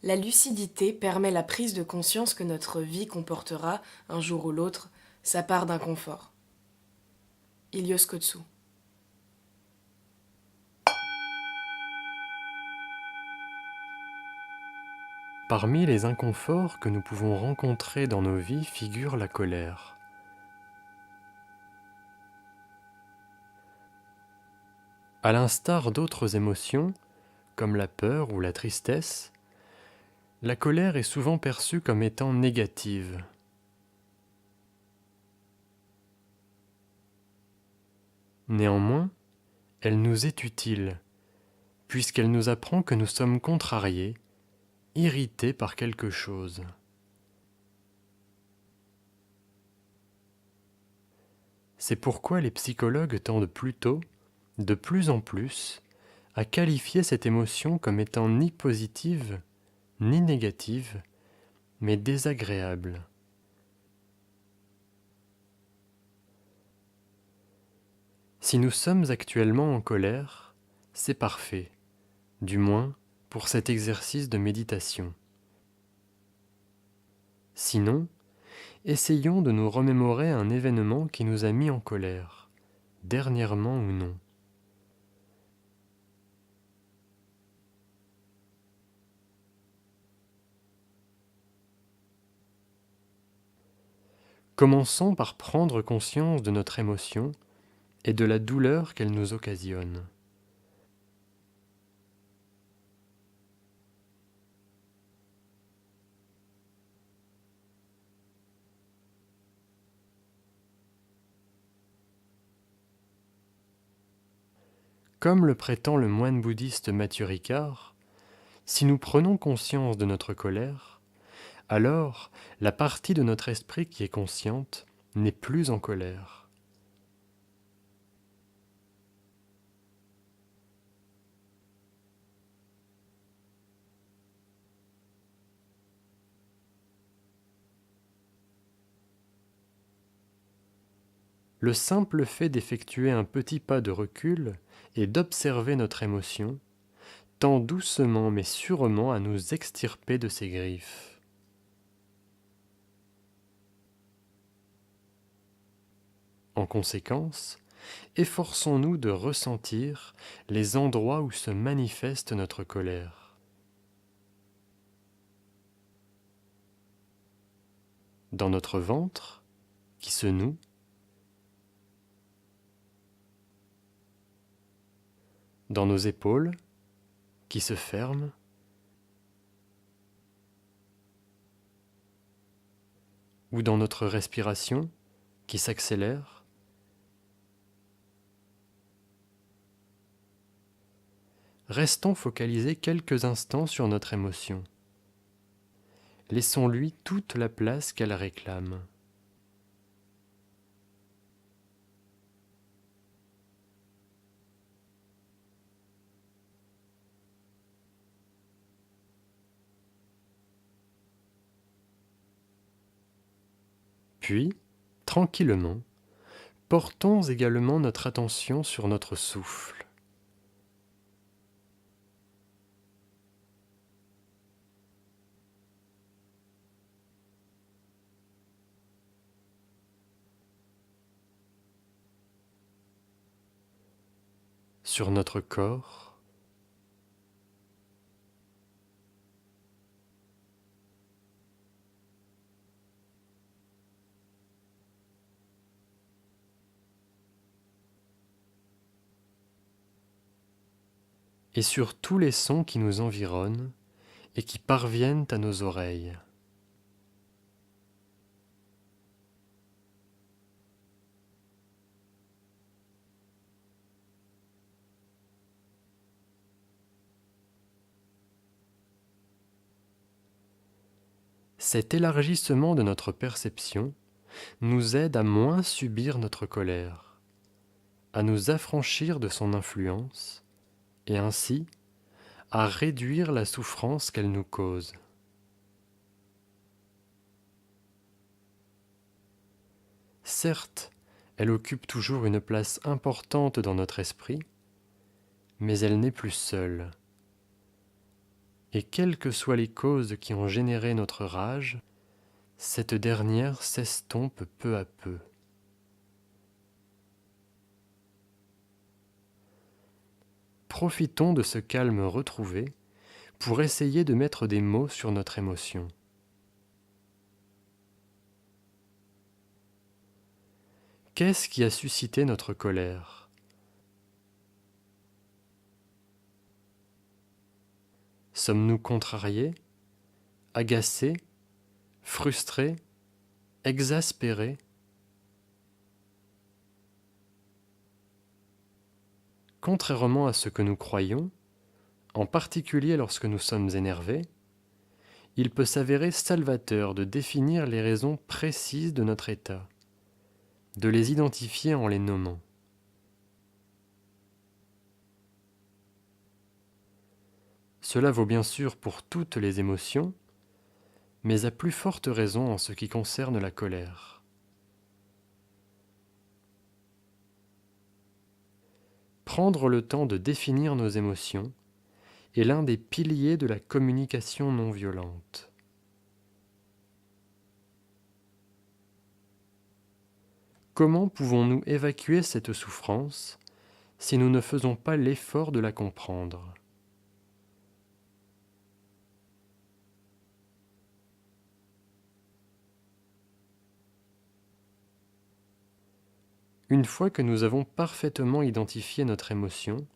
La lucidité permet la prise de conscience que notre vie comportera, un jour ou l'autre, sa part d'inconfort. Ilios Kotsou. Parmi les inconforts que nous pouvons rencontrer dans nos vies figure la colère. À l'instar d'autres émotions, comme la peur ou la tristesse, la colère est souvent perçue comme étant négative. Néanmoins, elle nous est utile, puisqu'elle nous apprend que nous sommes contrariés, irrités par quelque chose. C'est pourquoi les psychologues tendent plutôt, de plus en plus, à qualifier cette émotion comme étant ni positive, ni négative, mais désagréable. Si nous sommes actuellement en colère, c'est parfait, du moins pour cet exercice de méditation. Sinon, essayons de nous remémorer un événement qui nous a mis en colère, dernièrement ou non. Commençons par prendre conscience de notre émotion et de la douleur qu'elle nous occasionne. Comme le prétend le moine bouddhiste Matthieu Ricard, si nous prenons conscience de notre colère, alors la partie de notre esprit qui est consciente n'est plus en colère. Le simple fait d'effectuer un petit pas de recul et d'observer notre émotion tend doucement mais sûrement à nous extirper de ses griffes. En conséquence, efforçons-nous de ressentir les endroits où se manifeste notre colère. Dans notre ventre, qui se noue, dans nos épaules, qui se ferment, ou dans notre respiration, qui s'accélère. Restons focalisés quelques instants sur notre émotion. Laissons-lui toute la place qu'elle réclame. Puis, tranquillement, portons également notre attention sur notre souffle. Sur notre corps, et sur tous les sons qui nous environnent et qui parviennent à nos oreilles. Cet élargissement de notre perception nous aide à moins subir notre colère, à nous affranchir de son influence et ainsi à réduire la souffrance qu'elle nous cause. Certes, elle occupe toujours une place importante dans notre esprit, mais elle n'est plus seule. et quelles que soient les causes qui ont généré notre rage, cette dernière s'estompe peu à peu. Profitons de ce calme retrouvé pour essayer de mettre des mots sur notre émotion. Qu'est-ce qui a suscité notre colère ? Sommes-nous contrariés, agacés, frustrés, exaspérés ? Contrairement à ce que nous croyons, en particulier lorsque nous sommes énervés, il peut s'avérer salvateur de définir les raisons précises de notre état, de les identifier en les nommant. Cela vaut bien sûr pour toutes les émotions, mais à plus forte raison en ce qui concerne la colère. Prendre le temps de définir nos émotions est l'un des piliers de la communication non violente. Comment pouvons-nous évacuer cette souffrance si nous ne faisons pas l'effort de la comprendre ? Une fois que nous avons parfaitement identifié notre émotion,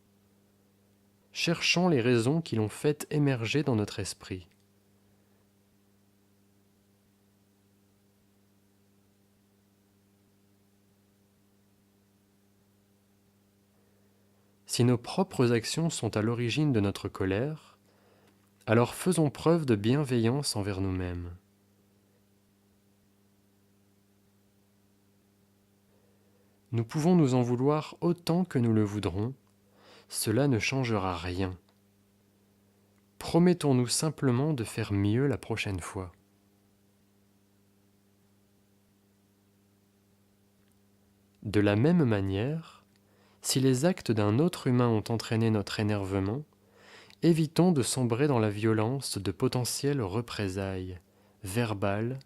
cherchons les raisons qui l'ont fait émerger dans notre esprit. Si nos propres actions sont à l'origine de notre colère, alors faisons preuve de bienveillance envers nous-mêmes. Nous pouvons nous en vouloir autant que nous le voudrons, cela ne changera rien. Promettons-nous simplement de faire mieux la prochaine fois. De la même manière, si les actes d'un autre humain ont entraîné notre énervement, évitons de sombrer dans la violence de potentielles représailles, verbales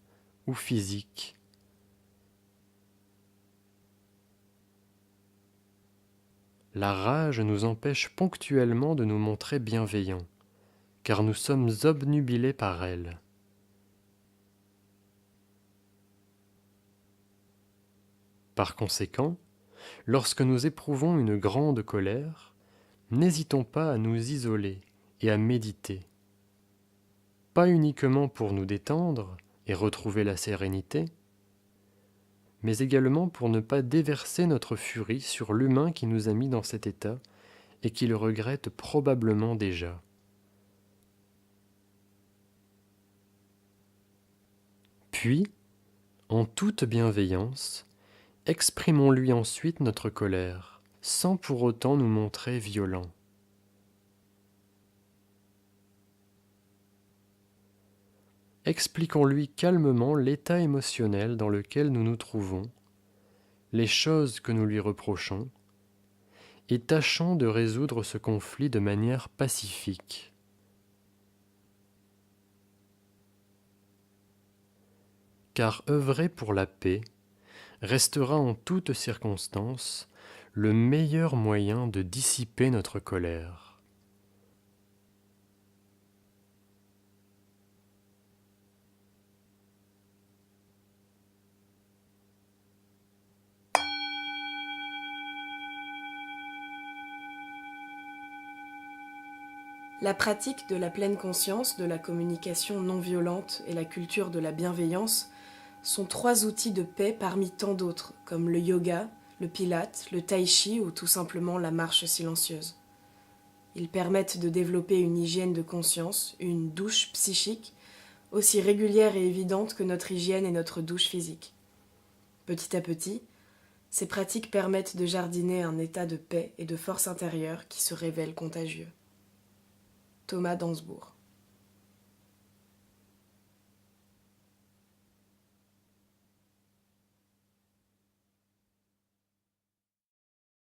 ou physiques. La rage nous empêche ponctuellement de nous montrer bienveillants, car nous sommes obnubilés par elle. Par conséquent, lorsque nous éprouvons une grande colère, n'hésitons pas à nous isoler et à méditer. Pas uniquement pour nous détendre et retrouver la sérénité, mais également pour ne pas déverser notre furie sur l'humain qui nous a mis dans cet état et qui le regrette probablement déjà. Puis, en toute bienveillance, exprimons-lui ensuite notre colère, sans pour autant nous montrer violents. Expliquons-lui calmement l'état émotionnel dans lequel nous nous trouvons, les choses que nous lui reprochons, et tâchons de résoudre ce conflit de manière pacifique. Car œuvrer pour la paix restera en toutes circonstances le meilleur moyen de dissiper notre colère. La pratique de la pleine conscience, de la communication non violente et la culture de la bienveillance sont 3 outils de paix parmi tant d'autres, comme le yoga, le pilate, le tai chi ou tout simplement la marche silencieuse. Ils permettent de développer une hygiène de conscience, une douche psychique, aussi régulière et évidente que notre hygiène et notre douche physique. Petit à petit, ces pratiques permettent de jardiner un état de paix et de force intérieure qui se révèle contagieux. Thomas d'Ansbourg.